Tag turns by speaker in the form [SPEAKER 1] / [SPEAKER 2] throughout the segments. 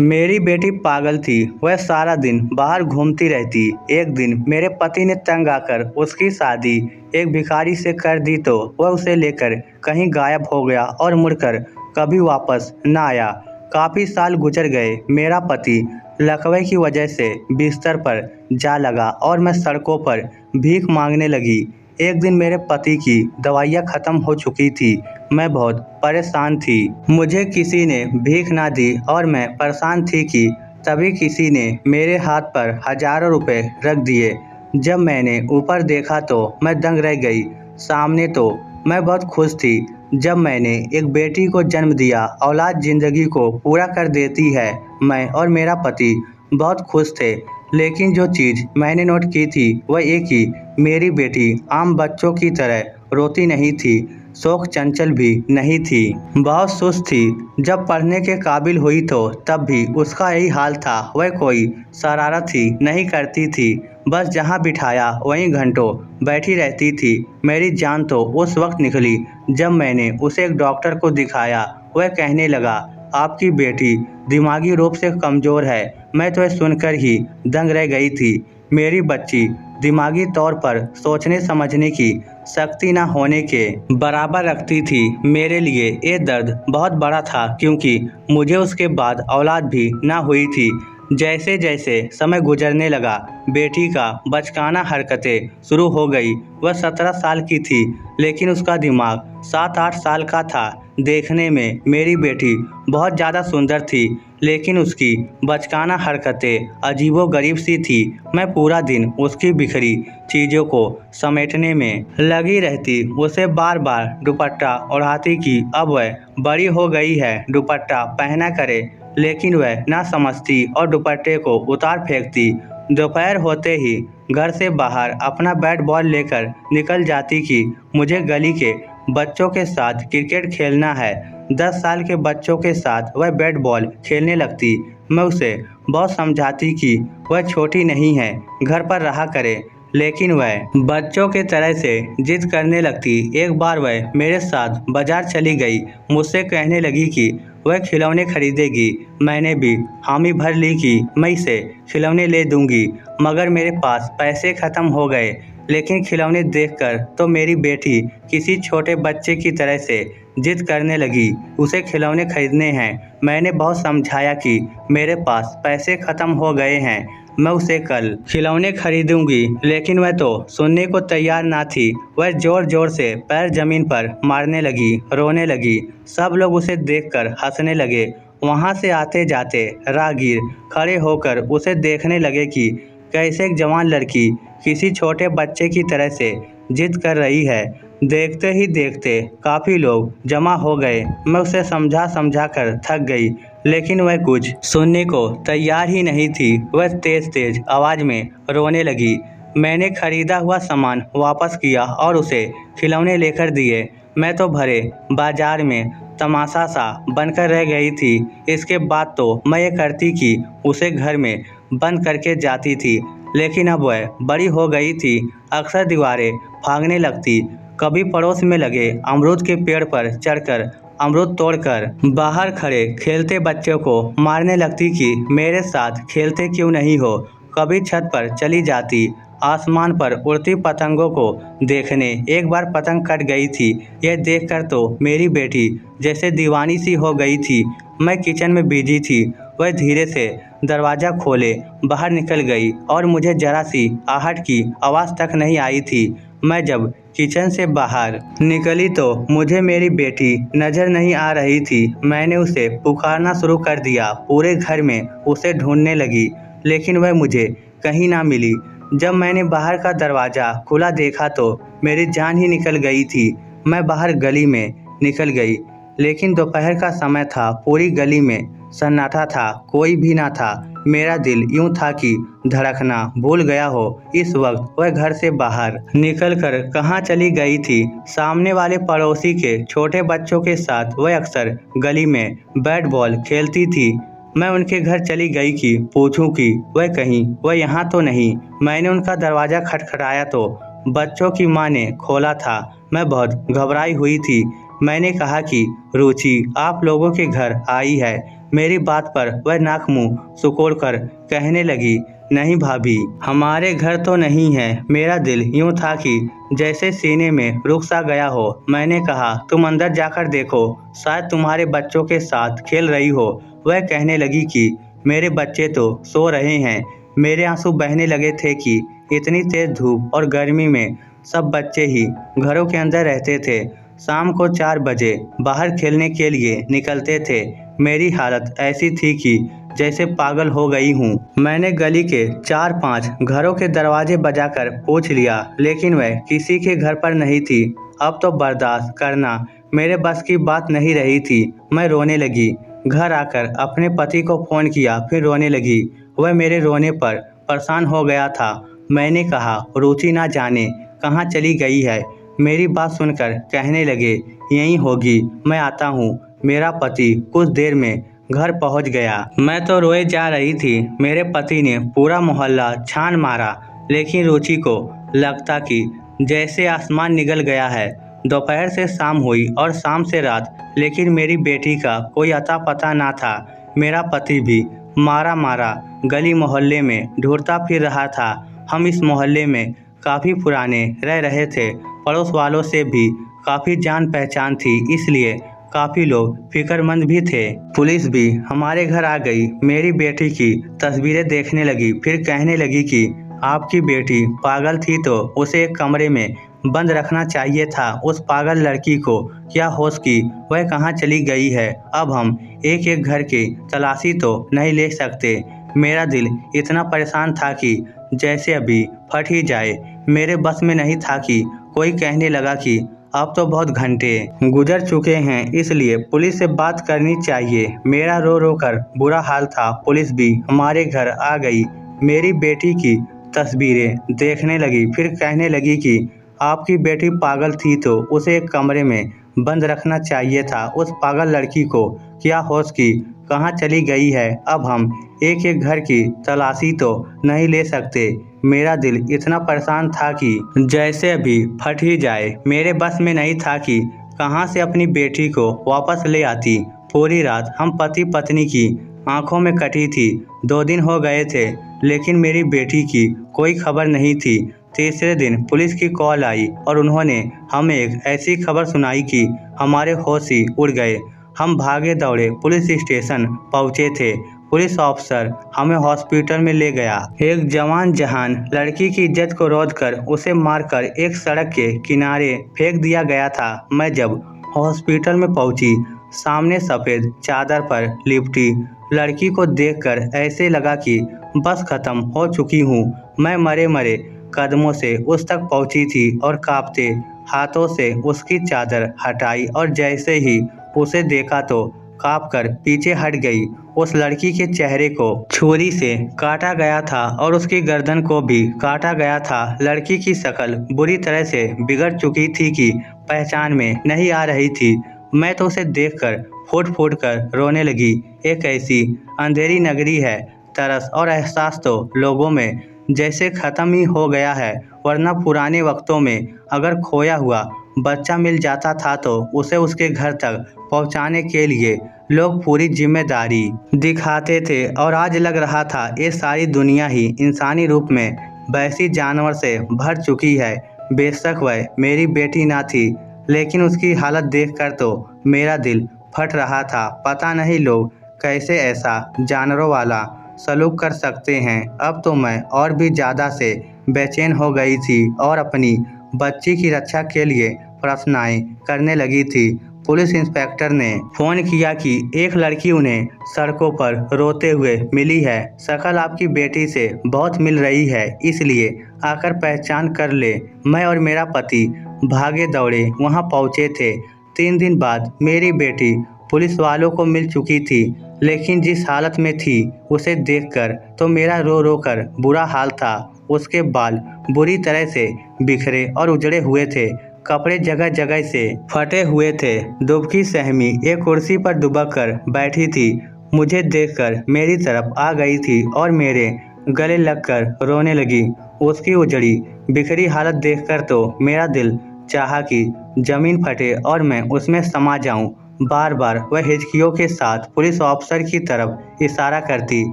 [SPEAKER 1] मेरी बेटी पागल थी। वह सारा दिन बाहर घूमती रहती। एक दिन मेरे पति ने तंग आकर उसकी शादी एक भिखारी से कर दी तो वह उसे लेकर कहीं गायब हो गया और मुड़कर कभी वापस न आया। काफ़ी साल गुजर गए। मेरा पति लकवे की वजह से बिस्तर पर जा लगा और मैं सड़कों पर भीख मांगने लगी। एक दिन मेरे पति की दवाइयाँ ख़त्म हो चुकी थी। मैं बहुत परेशान थी। मुझे किसी ने भीख ना दी और मैं परेशान थी कि तभी किसी ने मेरे हाथ पर हज़ारों रुपए रख दिए। जब मैंने ऊपर देखा तो मैं दंग रह गई। सामने तो मैं बहुत खुश थी। जब मैंने एक बेटी को जन्म दिया। औलाद ज़िंदगी को पूरा कर देती है। मैं और मेरा पति बहुत खुश थे। लेकिन जो चीज़ मैंने नोट की थी वह एक ही, मेरी बेटी आम बच्चों की तरह रोती नहीं थी, शौक चंचल भी नहीं थी, बहुत सुस्त थी। जब पढ़ने के काबिल हुई तो तब भी उसका यही हाल था। वह कोई शरारत ही नहीं करती थी, बस जहाँ बिठाया वहीं घंटों बैठी रहती थी। मेरी जान तो उस वक्त निकली जब मैंने उसे एक डॉक्टर को दिखाया। वह कहने लगा, आपकी बेटी दिमागी रूप से कमज़ोर है। मैं तो यह सुनकर ही दंग रह गई थी। मेरी बच्ची दिमागी तौर पर सोचने समझने की शक्ति न होने के बराबर रखती थी। मेरे लिए ये दर्द बहुत बड़ा था क्योंकि मुझे उसके बाद औलाद भी ना हुई थी। जैसे जैसे समय गुजरने लगा बेटी का बचकाना हरकतें शुरू हो गई। वह 17 साल की थी लेकिन उसका दिमाग 7-8 साल का था। देखने में मेरी बेटी बहुत ज़्यादा सुंदर थी लेकिन उसकी बचकाना हरकतें अजीबोगरीब सी थी। मैं पूरा दिन उसकी बिखरी चीज़ों को समेटने में लगी रहती, उसे बार बार दुपट्टा ओढ़ाती कि अब वह बड़ी हो गई है, दुपट्टा पहना करे, लेकिन वह ना समझती और दुपट्टे को उतार फेंकती। दोपहर होते ही घर से बाहर अपना बैट बॉल लेकर निकल जाती कि मुझे गली के बच्चों के साथ क्रिकेट खेलना है। 10 साल के बच्चों के साथ वह बैट बॉल खेलने लगती। मैं उसे बहुत समझाती कि वह छोटी नहीं है, घर पर रहा करे, लेकिन वह बच्चों के तरह से जिद करने लगती। एक बार वह मेरे साथ बाजार चली गई। मुझसे कहने लगी कि वह खिलौने खरीदेगी। मैंने भी हामी भर ली कि मैं इसे खिलौने ले दूंगी, मगर मेरे पास पैसे ख़त्म हो गए। लेकिन खिलौने देखकर तो मेरी बेटी किसी छोटे बच्चे की तरह से जिद करने लगी, उसे खिलौने खरीदने हैं। मैंने बहुत समझाया कि मेरे पास पैसे ख़त्म हो गए हैं, मैं उसे कल खिलौने खरीदूंगी, लेकिन वह तो सुनने को तैयार ना थी। वह जोर जोर से पैर जमीन पर मारने लगी, रोने लगी। सब लोग उसे देखकर हंसने लगे। वहाँ से आते जाते राहगीर खड़े होकर उसे देखने लगे कि कैसे एक जवान लड़की किसी छोटे बच्चे की तरह से जिद कर रही है। देखते ही देखते काफ़ी लोग जमा हो गए। मैं उसे समझा समझा कर थक गई, लेकिन वह कुछ सुनने को तैयार ही नहीं थी। वह तेज तेज आवाज़ में रोने लगी। मैंने खरीदा हुआ सामान वापस किया और उसे खिलौने लेकर दिए। मैं तो भरे बाजार में तमाशा सा बनकर रह गई थी। इसके बाद तो मैं ये करती कि उसे घर में बंद करके जाती थी, लेकिन अब वह बड़ी हो गई थी। अक्सर दीवारें भागने लगती, कभी पड़ोस में लगे अमरूद के पेड़ पर चढ़कर अमरूद तोड़कर बाहर खड़े खेलते बच्चों को मारने लगती कि मेरे साथ खेलते क्यों नहीं हो। कभी छत पर चली जाती, आसमान पर उड़ती पतंगों को देखने। एक बार पतंग कट गई थी। यह देखकर तो मेरी बेटी जैसे दीवानी सी हो गई थी। मैं किचन में बिजी थी। वह धीरे से दरवाज़ा खोले बाहर निकल गई और मुझे जरा सी आहट की आवाज़ तक नहीं आई थी। मैं जब किचन से बाहर निकली तो मुझे मेरी बेटी नज़र नहीं आ रही थी। मैंने उसे पुकारना शुरू कर दिया, पूरे घर में उसे ढूंढने लगी, लेकिन वह मुझे कहीं ना मिली। जब मैंने बाहर का दरवाज़ा खुला देखा तो मेरी जान ही निकल गई थी। मैं बाहर गली में निकल गई, लेकिन दोपहर का समय था। पूरी गली में सन्नाटा था, कोई भी ना था। मेरा दिल यूं था कि धड़कना भूल गया हो। इस वक्त वह घर से बाहर निकलकर कहाँ चली गई थी। सामने वाले पड़ोसी के छोटे बच्चों के साथ वह अक्सर गली में बैट बॉल खेलती थी। मैं उनके घर चली गई कि पूछूं कि वह यहाँ तो नहीं। मैंने उनका दरवाज़ा खटखटाया तो बच्चों की माँ ने खोला था। मैं बहुत घबराई हुई थी। मैंने कहा कि रुचि आप लोगों के घर आई है। मेरी बात पर वह नाक मुंह सिकोड़कर कहने लगी, नहीं भाभी, हमारे घर तो नहीं है। मेरा दिल यूं था कि जैसे सीने में रुक सा गया हो। मैंने कहा, तुम अंदर जाकर देखो, शायद तुम्हारे बच्चों के साथ खेल रही हो। वह कहने लगी कि मेरे बच्चे तो सो रहे हैं। मेरे आंसू बहने लगे थे कि इतनी तेज धूप और गर्मी में सब बच्चे ही घरों के अंदर रहते थे। शाम को 4 बजे बाहर खेलने के लिए निकलते थे। मेरी हालत ऐसी थी कि जैसे पागल हो गई हूँ। मैंने गली के 4-5 घरों के दरवाजे बजाकर पूछ लिया, लेकिन वह किसी के घर पर नहीं थी। अब तो बर्दाश्त करना मेरे बस की बात नहीं रही थी। मैं रोने लगी। घर आकर अपने पति को फ़ोन किया, फिर रोने लगी। वह मेरे रोने पर परेशान हो गया था। मैंने कहा, रुचि ना जाने कहाँ चली गई है। मेरी बात सुनकर कहने लगे, यहीं होगी, मैं आता हूँ। मेरा पति कुछ देर में घर पहुँच गया। मैं तो रोए जा रही थी। मेरे पति ने पूरा मोहल्ला छान मारा, लेकिन रुचि को लगता कि जैसे आसमान निगल गया है। दोपहर से शाम हुई और शाम से रात, लेकिन मेरी बेटी का कोई अता पता ना था। मेरा पति भी मारा मारा गली मोहल्ले में ढूंढता फिर रहा था। हम इस मोहल्ले में काफ़ी पुराने रह रहे थे। पड़ोस वालों से भी काफ़ी जान पहचान थी, इसलिए काफ़ी लोग फिक्रमंद भी थे। पुलिस भी हमारे घर आ गई। मेरी बेटी की तस्वीरें देखने लगी, फिर कहने लगी कि आपकी बेटी पागल थी तो उसे एक कमरे में बंद रखना चाहिए था। उस पागल लड़की को क्या होश की वह कहाँ चली गई है। अब हम एक एक घर की तलाशी तो नहीं ले सकते। मेरा दिल इतना परेशान था कि जैसे अभी फट ही जाए। मेरे बस में नहीं था कि कोई कहने लगा कि अब तो बहुत घंटे गुजर चुके हैं, इसलिए पुलिस से बात करनी चाहिए। मेरा रो रो कर बुरा हाल था। पुलिस भी हमारे घर आ गई। मेरी बेटी की तस्वीरें देखने लगी, फिर कहने लगी कि आपकी बेटी पागल थी तो उसे एक कमरे में बंद रखना चाहिए था। उस पागल लड़की को क्या होश की कहाँ चली गई है। अब हम एक एक घर की तलाशी तो नहीं ले सकते। मेरा दिल इतना परेशान था कि जैसे अभी फट ही जाए। मेरे बस में नहीं था कि कहाँ से अपनी बेटी को वापस ले आती। पूरी रात हम पति पत्नी की आंखों में कटी थी। 2 दिन हो गए थे, लेकिन मेरी बेटी की कोई खबर नहीं थी। तीसरे दिन पुलिस की कॉल आई और उन्होंने हमें एक ऐसी खबर सुनाई कि हमारे होश ही उड़ गए। हम भागे दौड़े पुलिस स्टेशन पहुंचे थे। पुलिस ऑफिसर हमें हॉस्पिटल में ले गया। एक जवान जहान लड़की की इज्जत को रोधकर उसे मारकर एक सड़क के किनारे फेंक दिया गया था। मैं जब हॉस्पिटल में पहुंची, सामने सफ़ेद चादर पर लिपटी लड़की को देखकर ऐसे लगा कि बस खत्म हो चुकी हूँ। मैं मरे मरे कदमों से उस तक पहुंची थी और कांपते हाथों से उसकी चादर हटाई और जैसे ही उसे देखा तो कांपकर पीछे हट गई। उस लड़की के चेहरे को छुरी से काटा गया था और उसकी गर्दन को भी काटा गया था। लड़की की शक्ल बुरी तरह से बिगड़ चुकी थी कि पहचान में नहीं आ रही थी। मैं तो उसे देखकर फूट फूट कर रोने लगी। एक ऐसी अंधेरी नगरी है, तरस और एहसास तो लोगों में जैसे ख़त्म ही हो गया है। वरना पुराने वक्तों में अगर खोया हुआ बच्चा मिल जाता था तो उसे उसके घर तक पहुंचाने के लिए लोग पूरी जिम्मेदारी दिखाते थे। और आज लग रहा था ये सारी दुनिया ही इंसानी रूप में वैसी जानवर से भर चुकी है। बेशक वह मेरी बेटी ना थी, लेकिन उसकी हालत देखकर तो मेरा दिल फट रहा था। पता नहीं लोग कैसे ऐसा जानवरों वाला सलूक कर सकते हैं। अब तो मैं और भी ज़्यादा से बेचैन हो गई थी और अपनी बच्ची की रक्षा के लिए प्रार्थनाएं करने लगी थी। पुलिस इंस्पेक्टर ने फ़ोन किया कि एक लड़की उन्हें सड़कों पर रोते हुए मिली है। शक्ल आपकी बेटी से बहुत मिल रही है, इसलिए आकर पहचान कर ले। मैं और मेरा पति भागे दौड़े वहां पहुंचे थे। 3 दिन बाद मेरी बेटी पुलिस वालों को मिल चुकी थी, लेकिन जिस हालत में थी उसे देखकर तो मेरा रो रो कर बुरा हाल था। उसके बाल बुरी तरह से बिखरे और उजड़े हुए थे। कपड़े जगह जगह से फटे हुए थे। दुबकी सहमी एक कुर्सी पर दुबक कर बैठी थी। मुझे देखकर मेरी तरफ आ गई थी और मेरे गले लगकर रोने लगी। उसकी उजड़ी बिखरी हालत देखकर तो मेरा दिल चाहा कि जमीन फटे और मैं उसमें समा जाऊं। बार बार वह हिचकियों के साथ पुलिस ऑफिसर की तरफ इशारा करती,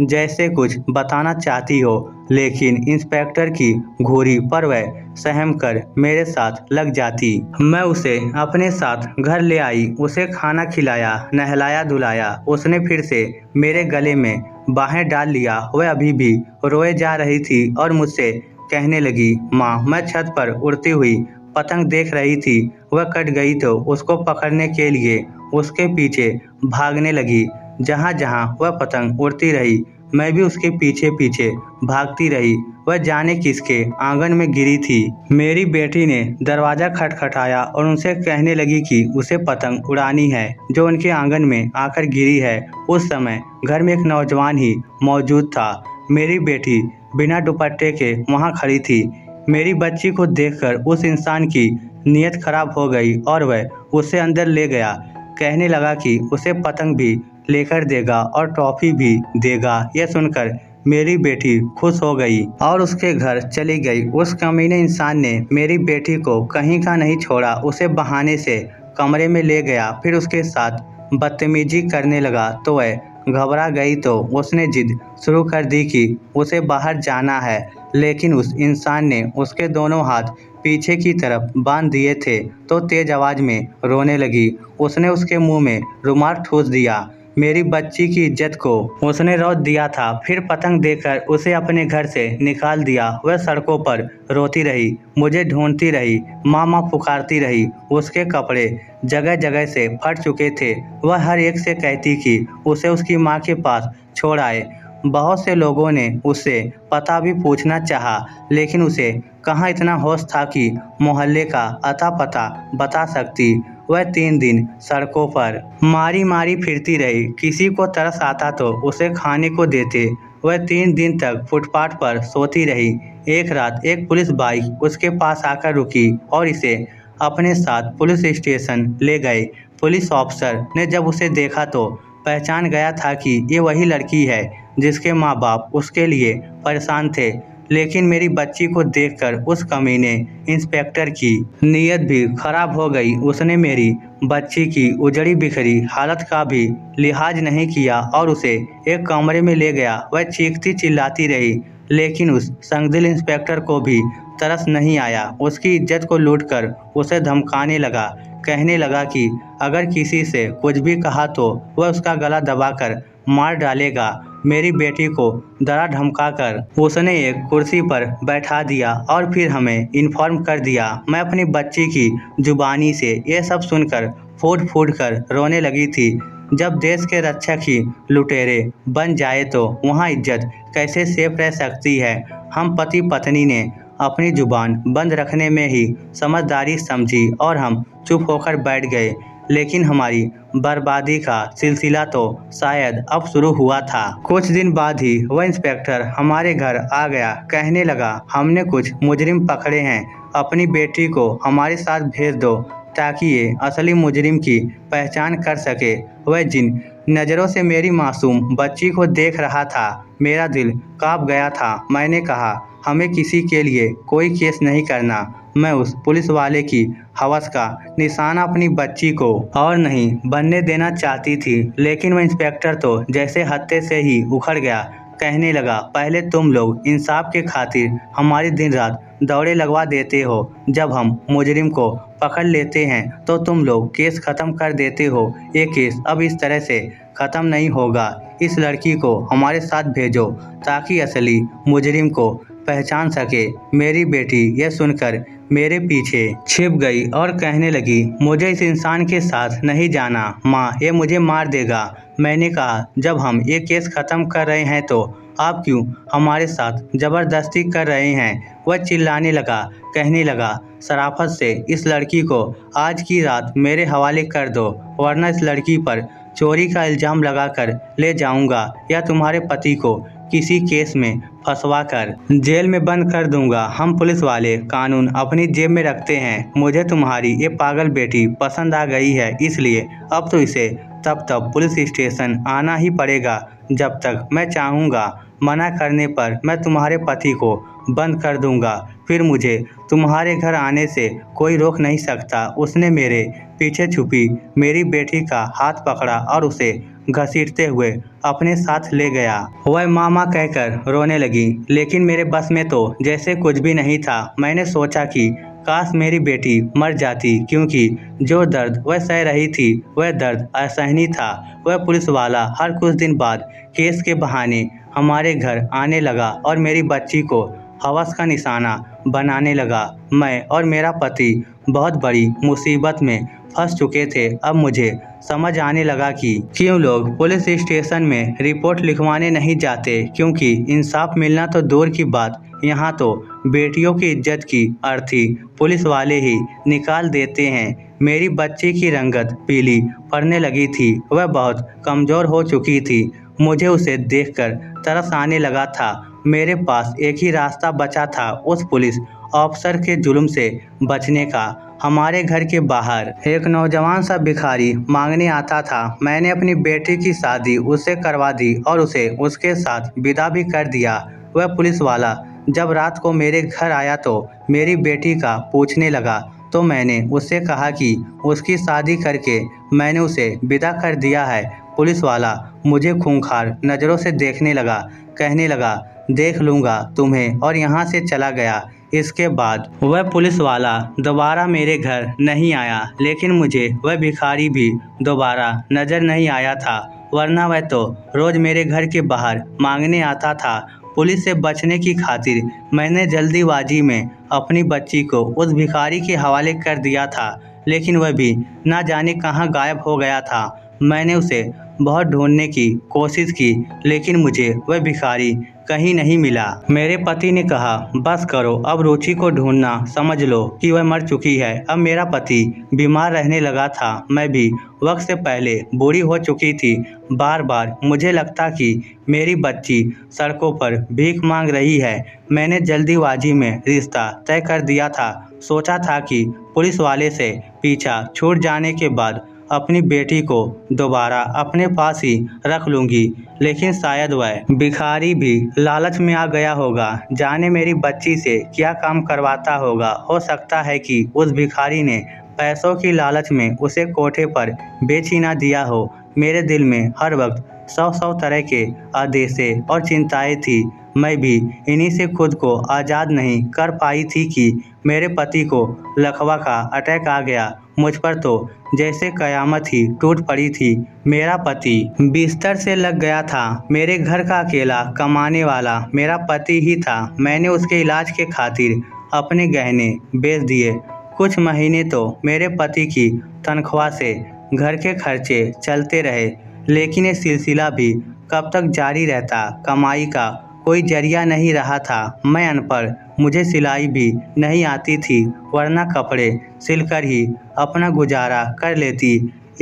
[SPEAKER 1] जैसे कुछ बताना चाहती हो, लेकिन इंस्पेक्टर की घूरी पर वह सहम कर मेरे साथ लग जाती। मैं उसे अपने साथ घर ले आई, उसे खाना खिलाया, नहलाया धुलाया। उसने फिर से मेरे गले में बाहें डाल लिया। वह अभी भी रोए जा रही थी और मुझसे कहने लगी, माँ, मैं छत पर उड़ती हुई पतंग देख रही थी, वह कट गई तो उसको पकड़ने के लिए उसके पीछे भागने लगी। जहाँ जहाँ वह पतंग उड़ती रही, मैं भी उसके पीछे पीछे भागती रही। वह जाने किसके आंगन में गिरी थी। मेरी बेटी ने दरवाज़ा खटखटाया और उनसे कहने लगी कि उसे पतंग उड़ानी है जो उनके आंगन में आकर गिरी है। उस समय घर में एक नौजवान ही मौजूद था। मेरी बेटी बिना दुपट्टे के वहाँ खड़ी थी। मेरी बच्ची को देखकर उस इंसान की नीयत खराब हो गई और वह उसे अंदर ले गया। कहने लगा कि उसे पतंग भी लेकर देगा और टॉफ़ी भी देगा। यह सुनकर मेरी बेटी खुश हो गई और उसके घर चली गई। उस कमीने इंसान ने मेरी बेटी को कहीं का नहीं छोड़ा, उसे बहाने से कमरे में ले गया, फिर उसके साथ बदतमीजी करने लगा। तो वह घबरा गई तो उसने जिद शुरू कर दी कि उसे बाहर जाना है, लेकिन उस इंसान ने उसके दोनों हाथ पीछे की तरफ बांध दिए थे तो तेज आवाज़ में रोने लगी। उसने उसके मुंह में रुमाल ठूस दिया। मेरी बच्ची की इज्जत को उसने रौंद दिया था। फिर पतंग देकर उसे अपने घर से निकाल दिया। वह सड़कों पर रोती रही, मुझे ढूंढती रही, माँ माँ पुकारती रही। उसके कपड़े जगह जगह से फट चुके थे। वह हर एक से कहती कि उसे उसकी माँ के पास छोड़ आए। बहुत से लोगों ने उससे पता भी पूछना चाहा, लेकिन उसे कहाँ इतना होश था कि मोहल्ले का अता पता बता सकती। वह 3 दिन सड़कों पर मारी मारी फिरती रही। किसी को तरस आता तो उसे खाने को देते। वह 3 दिन तक फुटपाथ पर सोती रही। एक रात एक पुलिस बाइक उसके पास आकर रुकी और इसे अपने साथ पुलिस स्टेशन ले गए। पुलिस ऑफिसर ने जब उसे देखा तो पहचान गया था कि ये वही लड़की है जिसके माँ बाप उसके लिए परेशान थे। लेकिन मेरी बच्ची को देखकर उस कमीने इंस्पेक्टर की नीयत भी खराब हो गई। उसने मेरी बच्ची की उजड़ी बिखरी हालत का भी लिहाज नहीं किया और उसे एक कमरे में ले गया। वह चीखती चिल्लाती रही, लेकिन उस संगदिल इंस्पेक्टर को भी तरस नहीं आया। उसकी इज्जत को लूटकर उसे धमकाने लगा। कहने लगा कि अगर किसी से कुछ भी कहा तो वह उसका गला दबाकर मार डालेगा। मेरी बेटी को डरा धमकाकर उसने एक कुर्सी पर बैठा दिया और फिर हमें इन्फॉर्म कर दिया। मैं अपनी बच्ची की जुबानी से ये सब सुनकर फूट फूट कर रोने लगी थी। जब देश के रक्षक ही लुटेरे बन जाए तो वहाँ इज्जत कैसे सेफ रह सकती है। हम पति पत्नी ने अपनी जुबान बंद रखने में ही समझदारी समझी और हम चुप होकर बैठ गए। लेकिन हमारी बर्बादी का सिलसिला तो शायद अब शुरू हुआ था। कुछ दिन बाद ही वह इंस्पेक्टर हमारे घर आ गया। कहने लगा, हमने कुछ मुजरिम पकड़े हैं, अपनी बेटी को हमारे साथ भेज दो ताकि ये असली मुजरिम की पहचान कर सके। वह जिन नज़रों से मेरी मासूम बच्ची को देख रहा था, मेरा दिल कांप गया था। मैंने कहा, हमें किसी के लिए कोई केस नहीं करना। मैं उस पुलिस वाले की हवस का निशाना अपनी बच्ची को और नहीं बनने देना चाहती थी। लेकिन वह इंस्पेक्टर तो जैसे हत्थे से ही उखड़ गया। कहने लगा, पहले तुम लोग इंसाफ के खातिर हमारी दिन रात दौड़े लगवा देते हो, जब हम मुजरिम को पकड़ लेते हैं तो तुम लोग केस ख़त्म कर देते हो। ये केस अब इस तरह से ख़त्म नहीं होगा। इस लड़की को हमारे साथ भेजो ताकि असली मुजरिम को पहचान सके। मेरी बेटी यह सुनकर मेरे पीछे छिप गई और कहने लगी, मुझे इस इंसान के साथ नहीं जाना माँ, ये मुझे मार देगा। मैंने कहा, जब हम ये केस ख़त्म कर रहे हैं तो आप क्यों हमारे साथ ज़बरदस्ती कर रहे हैं। वह चिल्लाने लगा, कहने लगा, शराफत से इस लड़की को आज की रात मेरे हवाले कर दो, वरना इस लड़की पर चोरी का इल्ज़ाम लगाकर ले जाऊंगा या तुम्हारे पति को किसी केस में फंसवाकर जेल में बंद कर दूंगा। हम पुलिस वाले कानून अपनी जेब में रखते हैं। मुझे तुम्हारी ये पागल बेटी पसंद आ गई है, इसलिए अब तो इसे तब पुलिस स्टेशन आना ही पड़ेगा। जब तक मैं चाहूँगा। मना करने पर मैं तुम्हारे पति को बंद कर दूंगा, फिर मुझे तुम्हारे घर आने से कोई रोक नहीं सकता। उसने मेरे पीछे छुपी मेरी बेटी का हाथ पकड़ा और उसे घसीटते हुए अपने साथ ले गया। वह मामा कहकर रोने लगी, लेकिन मेरे बस में तो जैसे कुछ भी नहीं था। मैंने सोचा कि काश मेरी बेटी मर जाती, क्योंकि जो दर्द वह सह रही थी वह दर्द असहनीय था। वह पुलिस वाला हर कुछ दिन बाद केस के बहाने हमारे घर आने लगा और मेरी बच्ची को हवस का निशाना बनाने लगा। मैं और मेरा पति बहुत बड़ी मुसीबत में फंस चुके थे। अब मुझे समझ आने लगा कि क्यों लोग पुलिस स्टेशन में रिपोर्ट लिखवाने नहीं जाते, क्योंकि इंसाफ मिलना तो दूर की बात, यहाँ तो बेटियों की इज्जत की अर्थी पुलिस वाले ही निकाल देते हैं। मेरी बच्ची की रंगत पीली पड़ने लगी थी, वह बहुत कमज़ोर हो चुकी थी। मुझे उसे देखकर तरस आने लगा था। मेरे पास एक ही रास्ता बचा था, उस पुलिस ऑफिसर के जुल्म से बचने का। हमारे घर के बाहर एक नौजवान सा भिखारी मांगने आता था। मैंने अपनी बेटी की शादी उससे करवा दी और उसे उसके साथ विदा भी कर दिया। वह पुलिस वाला जब रात को मेरे घर आया तो मेरी बेटी का पूछने लगा, तो मैंने उससे कहा कि उसकी शादी करके मैंने उसे विदा कर दिया है। पुलिस वाला मुझे खूंखार नज़रों से देखने लगा, कहने लगा, देख लूँगा तुम्हें, और यहाँ से चला गया। इसके बाद वह पुलिस वाला दोबारा मेरे घर नहीं आया, लेकिन मुझे वह भिखारी भी दोबारा नज़र नहीं आया था, वरना वह तो रोज़ मेरे घर के बाहर मांगने आता था। पुलिस से बचने की खातिर मैंने जल्दीबाजी में अपनी बच्ची को उस भिखारी के हवाले कर दिया था, लेकिन वह भी ना जाने कहाँ गायब हो गया था। मैंने उसे बहुत ढूंढने की कोशिश की, लेकिन मुझे वह भिखारी कहीं नहीं मिला। मेरे पति ने कहा, बस करो, अब रुचि को ढूंढना समझ लो कि वह मर चुकी है। अब मेरा पति बीमार रहने लगा था, मैं भी वक्त से पहले बूढ़ी हो चुकी थी। बार बार मुझे लगता कि मेरी बच्ची सड़कों पर भीख मांग रही है। मैंने जल्दीबाजी में रिश्ता तय कर दिया था। सोचा था कि पुलिस वाले से पीछा छूट जाने के बाद अपनी बेटी को दोबारा अपने पास ही रख लूँगी, लेकिन शायद वह भिखारी भी लालच में आ गया होगा। जाने मेरी बच्ची से क्या काम करवाता होगा। हो सकता है कि उस भिखारी ने पैसों की लालच में उसे कोठे पर बेच ही ना दिया हो। मेरे दिल में हर वक्त सौ तरह के आदेशे और चिंताएं थी। मैं भी इन्हीं से खुद को आज़ाद नहीं कर पाई थी कि मेरे पति को लकवा का अटैक आ गया। मुझ पर तो जैसे कयामत ही टूट पड़ी थी। मेरा पति बिस्तर से लग गया था। मेरे घर का अकेला कमाने वाला मेरा पति ही था। मैंने उसके इलाज के खातिर अपने गहने बेच दिए। कुछ महीने तो मेरे पति की तनख्वाह से घर के खर्चे चलते रहे, लेकिन ये सिलसिला भी कब तक जारी रहता। कमाई का कोई जरिया नहीं रहा था। मैं अनपढ़, मुझे सिलाई भी नहीं आती थी, वरना कपड़े सिलकर ही अपना गुजारा कर लेती।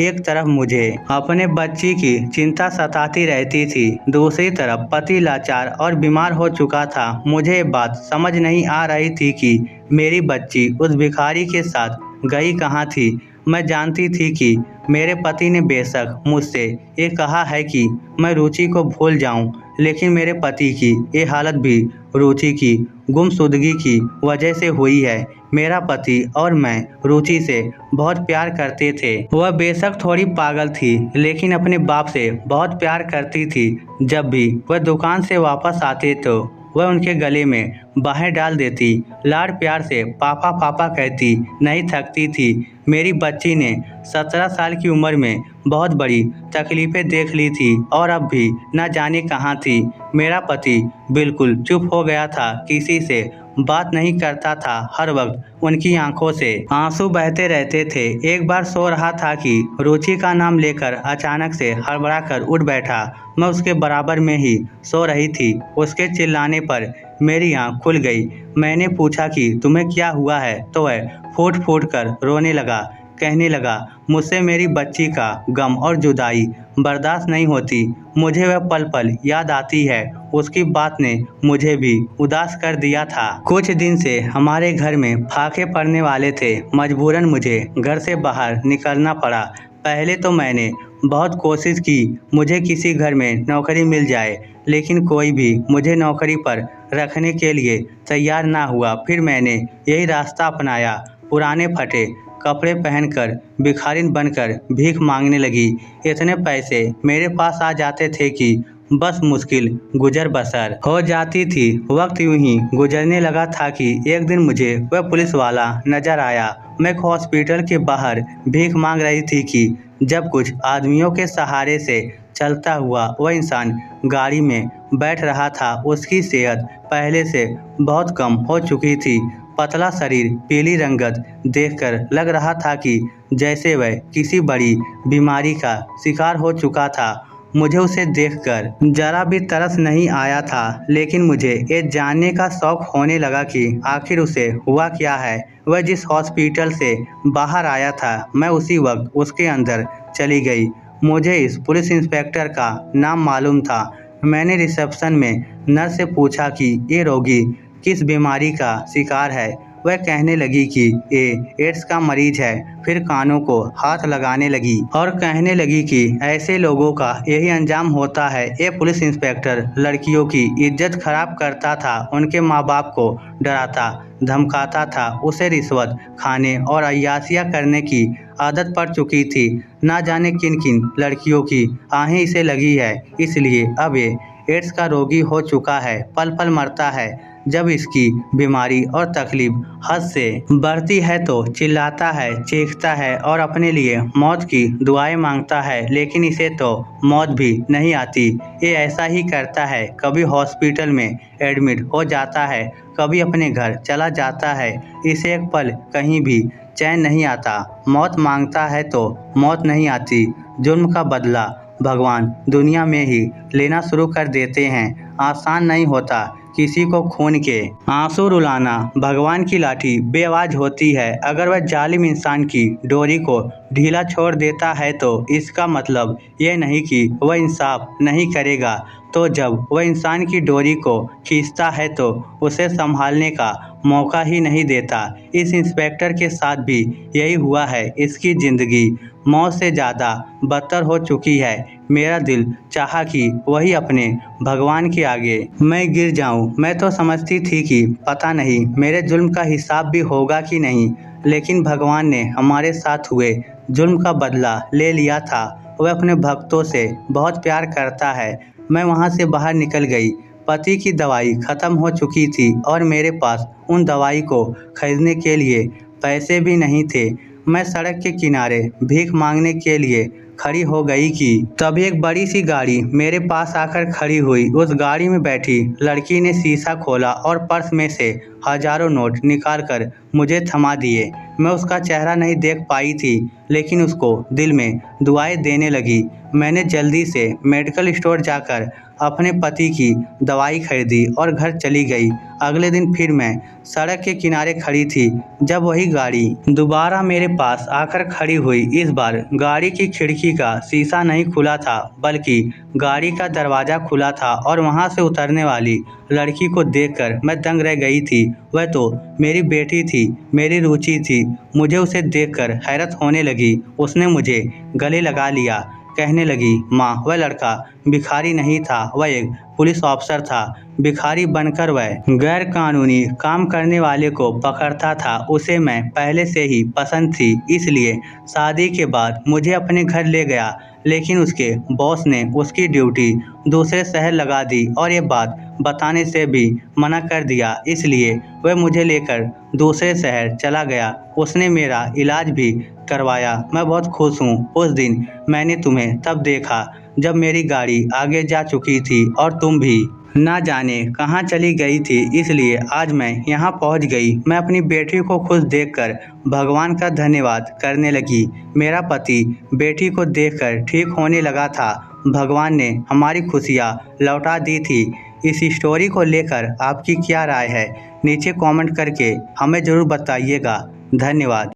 [SPEAKER 1] एक तरफ मुझे अपने बच्ची की चिंता सताती रहती थी, दूसरी तरफ पति लाचार और बीमार हो चुका था। मुझे ये बात समझ नहीं आ रही थी कि मेरी बच्ची उस भिखारी के साथ गई कहाँ थी। मैं जानती थी कि मेरे पति ने बेशक मुझसे ये कहा है कि मैं रुचि को भूल जाऊं, लेकिन मेरे पति की ये हालत भी रुचि की गुमशुदगी की वजह से हुई है। मेरा पति और मैं रुचि से बहुत प्यार करते थे। वह बेशक थोड़ी पागल थी, लेकिन अपने बाप से बहुत प्यार करती थी। जब भी वह दुकान से वापस आते तो वह उनके गले में बाहें डाल देती, लाड़ प्यार से पापा पापा कहती, नहीं थकती थी। मेरी बच्ची ने 17 साल की उम्र में बहुत बड़ी तकलीफ़ें देख ली थी और अब भी न जाने कहाँ थी। मेरा पति बिल्कुल चुप हो गया था, किसी से बात नहीं करता था। हर वक्त उनकी आंखों से आंसू बहते रहते थे। एक बार सो रहा था कि रुचि का नाम लेकर अचानक से हड़बड़ा कर उठ बैठा। मैं उसके बराबर में ही सो रही थी। उसके चिल्लाने पर मेरी आँख खुल गई। मैंने पूछा कि तुम्हें क्या हुआ है, तो वह फूट फूट कर रोने लगा, कहने लगा, मुझसे मेरी बच्ची का गम और जुदाई बर्दाश्त नहीं होती। मुझे वह पल पल याद आती है। उसकी बात ने मुझे भी उदास कर दिया था। कुछ दिन से हमारे घर में फाके पड़ने वाले थे। मजबूरन मुझे घर से बाहर निकलना पड़ा। पहले तो मैंने बहुत कोशिश की मुझे किसी घर में नौकरी मिल जाए, लेकिन कोई भी मुझे नौकरी पर रखने के लिए तैयार ना हुआ। फिर मैंने यही रास्ता अपनाया, पुराने फटे कपड़े पहनकर भिखारिन बनकर भीख मांगने लगी। इतने पैसे मेरे पास आ जाते थे कि बस मुश्किल गुजर बसर हो जाती थी। वक्त यूं ही गुजरने लगा था कि एक दिन मुझे वह पुलिस वाला नजर आया। मैं एक हॉस्पिटल के बाहर भीख मांग रही थी कि जब कुछ आदमियों के सहारे से चलता हुआ वह इंसान गाड़ी में बैठ रहा था। उसकी सेहत पहले से बहुत कम हो चुकी थी। पतला शरीर, पीली रंगत देखकर लग रहा था कि जैसे वह किसी बड़ी बीमारी का शिकार हो चुका था। मुझे उसे देखकर जरा भी तरस नहीं आया था, लेकिन मुझे ये जानने का शौक होने लगा कि आखिर उसे हुआ क्या है। वह जिस हॉस्पिटल से बाहर आया था, मैं उसी वक्त उसके अंदर चली गई। मुझे इस पुलिस इंस्पेक्टर का नाम मालूम था। मैंने रिसेप्शन में नर्स से पूछा कि ये रोगी किस बीमारी का शिकार है। वह कहने लगी कि ये एड्स का मरीज है। फिर कानों को हाथ लगाने लगी और कहने लगी कि ऐसे लोगों का यही अंजाम होता है। ये पुलिस इंस्पेक्टर लड़कियों की इज्जत खराब करता था, उनके माँ बाप को डराता धमकाता था। उसे रिश्वत खाने और अय्याशियाँ करने की आदत पड़ चुकी थी। ना जाने किन किन लड़कियों की आहें इसे लगी है, इसलिए अब ये एड्स का रोगी हो चुका है। पल पल मरता है। जब इसकी बीमारी और तकलीफ हद से बढ़ती है तो चिल्लाता है, चीखता है और अपने लिए मौत की दुआएं मांगता है, लेकिन इसे तो मौत भी नहीं आती। ये ऐसा ही करता है, कभी हॉस्पिटल में एडमिट हो जाता है, कभी अपने घर चला जाता है। इसे एक पल कहीं भी चैन नहीं आता। मौत मांगता है तो मौत नहीं आती। जुर्म का बदला भगवान दुनिया में ही लेना शुरू कर देते हैं। आसान नहीं होता किसी को खून के आंसू रुलाना। भगवान की लाठी बेआवाज होती है। अगर वह जालिम इंसान की डोरी को ढीला छोड़ देता है तो इसका मतलब ये नहीं कि वह इंसाफ नहीं करेगा। तो जब वह इंसान की डोरी को खींचता है तो उसे संभालने का मौका ही नहीं देता। इस इंस्पेक्टर के साथ भी यही हुआ है। इसकी ज़िंदगी मौत से ज़्यादा बदतर हो चुकी है। मेरा दिल चाहा कि वही अपने भगवान के आगे मैं गिर जाऊं। मैं तो समझती थी कि पता नहीं मेरे जुल्म का हिसाब भी होगा कि नहीं, लेकिन भगवान ने हमारे साथ हुए जुल्म का बदला ले लिया था। वह अपने भक्तों से बहुत प्यार करता है। मैं वहां से बाहर निकल गई। पति की दवाई ख़त्म हो चुकी थी और मेरे पास उन दवाई को खरीदने के लिए पैसे भी नहीं थे। मैं सड़क के किनारे भीख मांगने के लिए खड़ी हो गई कि तभी एक बड़ी सी गाड़ी मेरे पास आकर खड़ी हुई। उस गाड़ी में बैठी लड़की ने शीशा खोला और पर्स में से हजारों नोट निकालकर मुझे थमा दिए। मैं उसका चेहरा नहीं देख पाई थी, लेकिन उसको दिल में दुआएं देने लगी। मैंने जल्दी से मेडिकल स्टोर जाकर अपने पति की दवाई खरीदी और घर चली गई। अगले दिन फिर मैं सड़क के किनारे खड़ी थी जब वही गाड़ी दोबारा मेरे पास आकर खड़ी हुई। इस बार गाड़ी की खिड़की का शीशा नहीं खुला था, बल्कि गाड़ी का दरवाज़ा खुला था और वहां से उतरने वाली लड़की को देखकर मैं दंग रह गई थी। वह तो मेरी बेटी थी, मेरी रुचि थी। मुझे उसे देखकर हैरत होने लगी। उसने मुझे गले लगा लिया, कहने लगी, माँ, वह लड़का भिखारी नहीं था, वह एक पुलिस ऑफिसर था। भिखारी बनकर वह गैर कानूनी काम करने वाले को पकड़ता था। उसे मैं पहले से ही पसंद थी, इसलिए शादी के बाद मुझे अपने घर ले गया। लेकिन उसके बॉस ने उसकी ड्यूटी दूसरे शहर लगा दी और ये बात बताने से भी मना कर दिया। इसलिए वह मुझे लेकर दूसरे शहर चला गया। उसने मेरा इलाज भी करवाया। मैं बहुत खुश हूँ। उस दिन मैंने तुम्हें तब देखा जब मेरी गाड़ी आगे जा चुकी थी और तुम भी ना जाने कहाँ चली गई थी, इसलिए आज मैं यहाँ पहुँच गई। मैं अपनी बेटी को खुश देखकर भगवान का धन्यवाद करने लगी। मेरा पति बेटी को देखकर ठीक होने लगा था। भगवान ने हमारी खुशियाँ लौटा दी थी। इस स्टोरी को लेकर आपकी क्या राय है, नीचे कमेंट करके हमें ज़रूर बताइएगा। धन्यवाद।